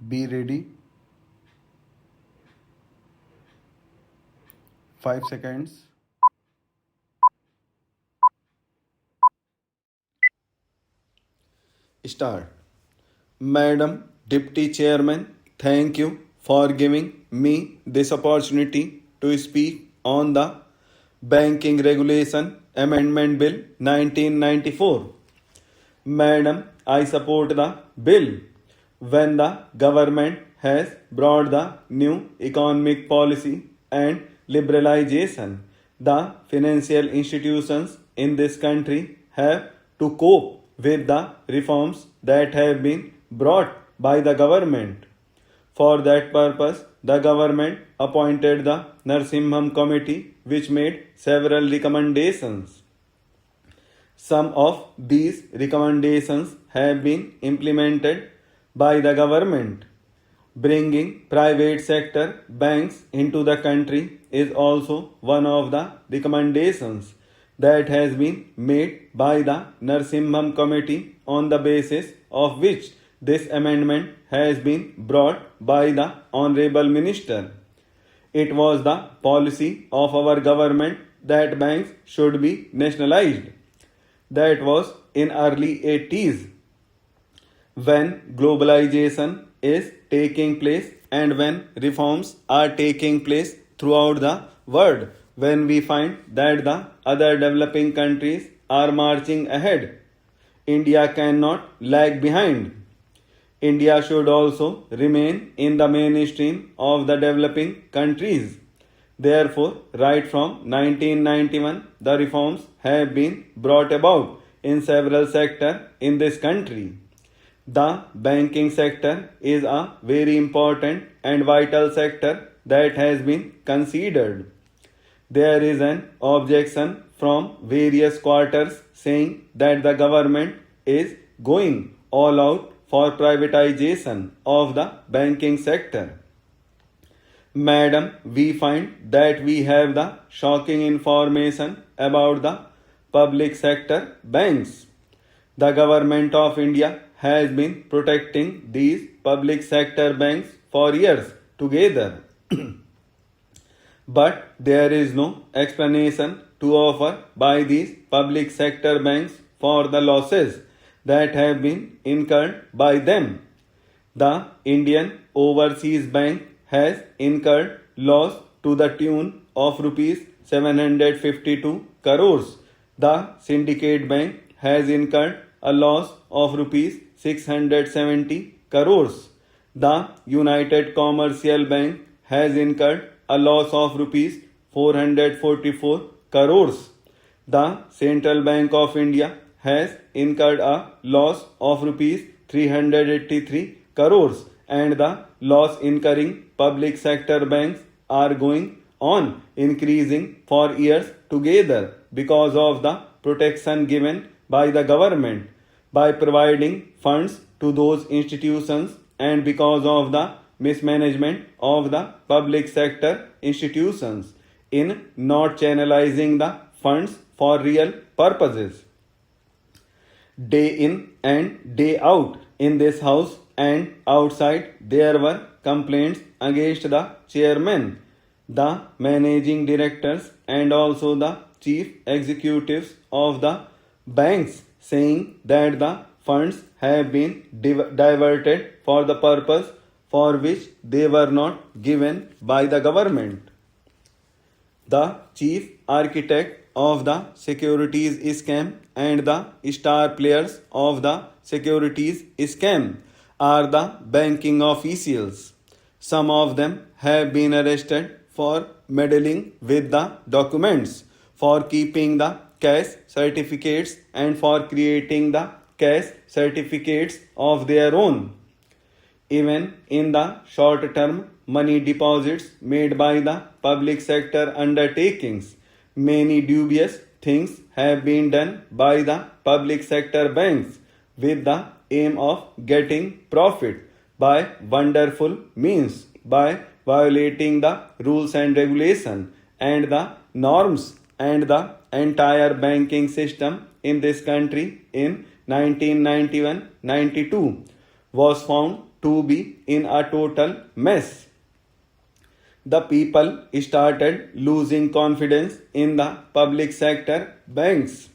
Be ready. 5 seconds. Start. Madam Deputy Chairman, thank you for giving me this opportunity to speak on the Banking Regulation Amendment Bill 1994. Madam, I support the bill. When the government has brought the new economic policy and liberalization, the financial institutions in this country have to cope with the reforms that have been brought by the government. For that purpose, the government appointed the Narsimham Committee, which made several recommendations. Some of these recommendations have been implemented by the government. Bringing private sector banks into the country is also one of the recommendations that has been made by the Narsimham Committee, on the basis of which this amendment has been brought by the Honorable Minister. It was the policy of our government that banks should be nationalized. That was in early 80s, when globalization is taking place and when reforms are taking place throughout the world, when we find that the other developing countries are marching ahead. India cannot lag behind. India should also remain in the mainstream of the developing countries. Therefore, right from 1991, the reforms have been brought about in several sectors in this country. The banking sector is a very important and vital sector that has been considered. There is an objection from various quarters saying that the government is going all out for privatization of the banking sector. Madam, we find that we have the shocking information about the public sector banks. The government of India has been protecting these public sector banks for years together. But there is no explanation to offer by these public sector banks for the losses that have been incurred by them. The Indian Overseas Bank has incurred loss to the tune of rupees 752 crores. The Syndicate Bank has incurred a loss of rupees 670 crores. The United Commercial Bank has incurred a loss of rupees 444 crores. The Central Bank of India has incurred a loss of rupees 383 crores, and the loss incurring public sector banks are going on increasing for years together because of the protection given by the government by providing funds to those institutions, and because of the mismanagement of the public sector institutions in not channelizing the funds for real purposes. Day in and day out in this house and outside, there were complaints against the chairman, the managing directors, and also the chief executives of the banks, saying that the funds have been diverted for the purpose for which they were not given by the government. The chief architect of the securities scam and the star players of the securities scam are the banking officials. Some of them have been arrested for meddling with the documents, for keeping the cash certificates, and for creating the cash certificates of their own. Even in the short term money deposits made by the public sector undertakings, many dubious things have been done by the public sector banks with the aim of getting profit by wonderful means, by violating the rules and regulation and the norms, and the entire banking system in this country in 1991-92 was found to be in a total mess. The people started losing confidence in the public sector banks.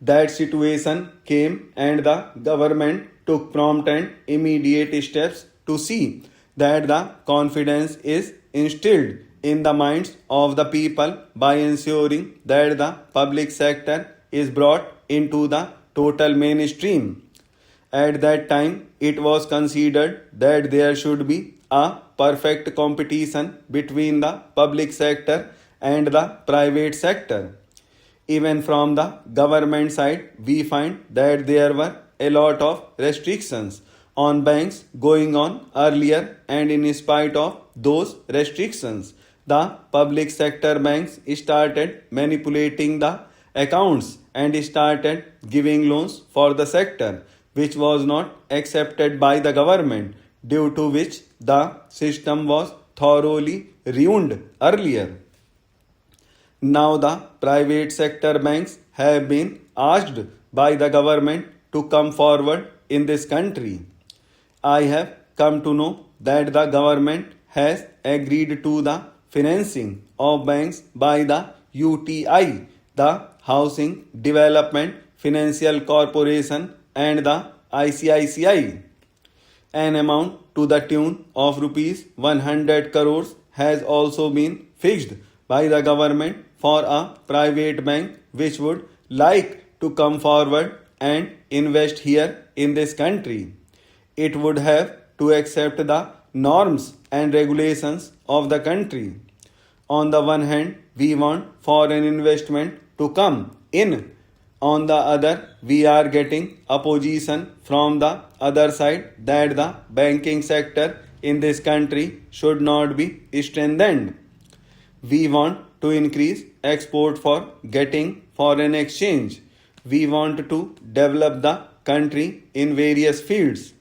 That situation came and the government took prompt and immediate steps to see that the confidence is instilled in the minds of the people by ensuring that the public sector is brought into the total mainstream. At that time, it was considered that there should be a perfect competition between the public sector and the private sector. Even from the government side, we find that there were a lot of restrictions on banks going on earlier, and in spite of those restrictions, the public sector banks started manipulating the accounts and started giving loans for the sector, which was not accepted by the government, due to which the system was thoroughly ruined earlier. Now the private sector banks have been asked by the government to come forward in this country. I have come to know that the government has agreed to the financing of banks by the UTI, the Housing Development Financial Corporation, and the ICICI. An amount to the tune of rupees 100 crores has also been fixed by the government for a private bank which would like to come forward and invest here in this country. It would have to accept the norms and regulations of the country. On the one hand, we want foreign investment to come in. On the other, we are getting opposition from the other side that the banking sector in this country should not be strengthened. We want to increase export for getting foreign exchange. We want to develop the country in various fields.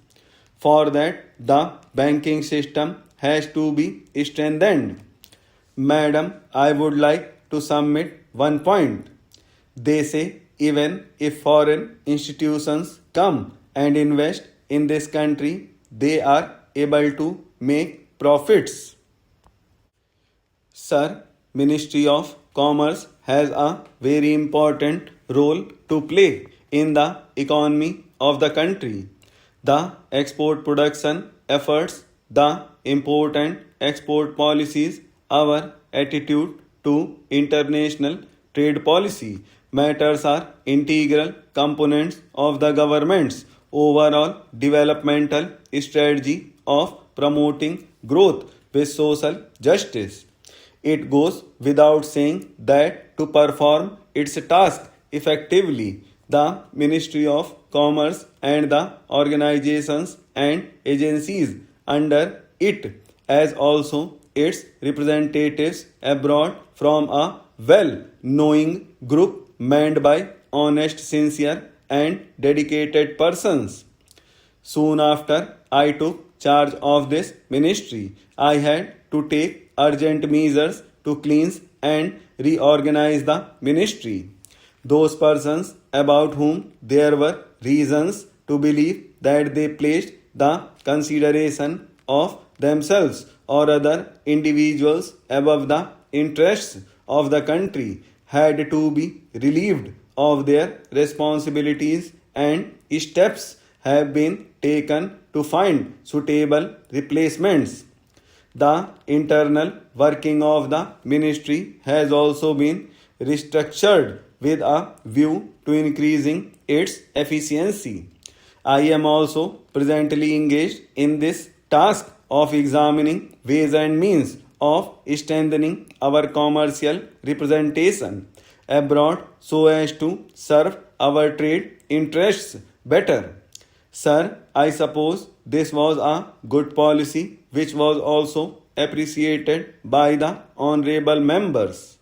For that, the banking system has to be strengthened. Madam, I would like to submit one point. They say even if foreign institutions come and invest in this country, they are able to make profits. Sir, Ministry of Commerce has a very important role to play in the economy of the country. The export production efforts, the import and export policies, our attitude to international trade policy matters are integral components of the government's overall developmental strategy of promoting growth with social justice. It goes without saying that to perform its task effectively, the Ministry of Commerce and the organizations and agencies under it, as also its representatives abroad from a well-knowing group manned by honest, sincere, and dedicated persons. Soon after I took charge of this ministry, I had to take urgent measures to cleanse and reorganize the ministry. Those persons about whom there were reasons to believe that they placed the consideration of themselves or other individuals above the interests of the country had to be relieved of their responsibilities, and steps have been taken to find suitable replacements. The internal working of the ministry has also been restructured with a view to increasing its efficiency. I am also presently engaged in this task of examining ways and means of strengthening our commercial representation abroad so as to serve our trade interests better. Sir, I suppose this was a good policy which was also appreciated by the honorable members.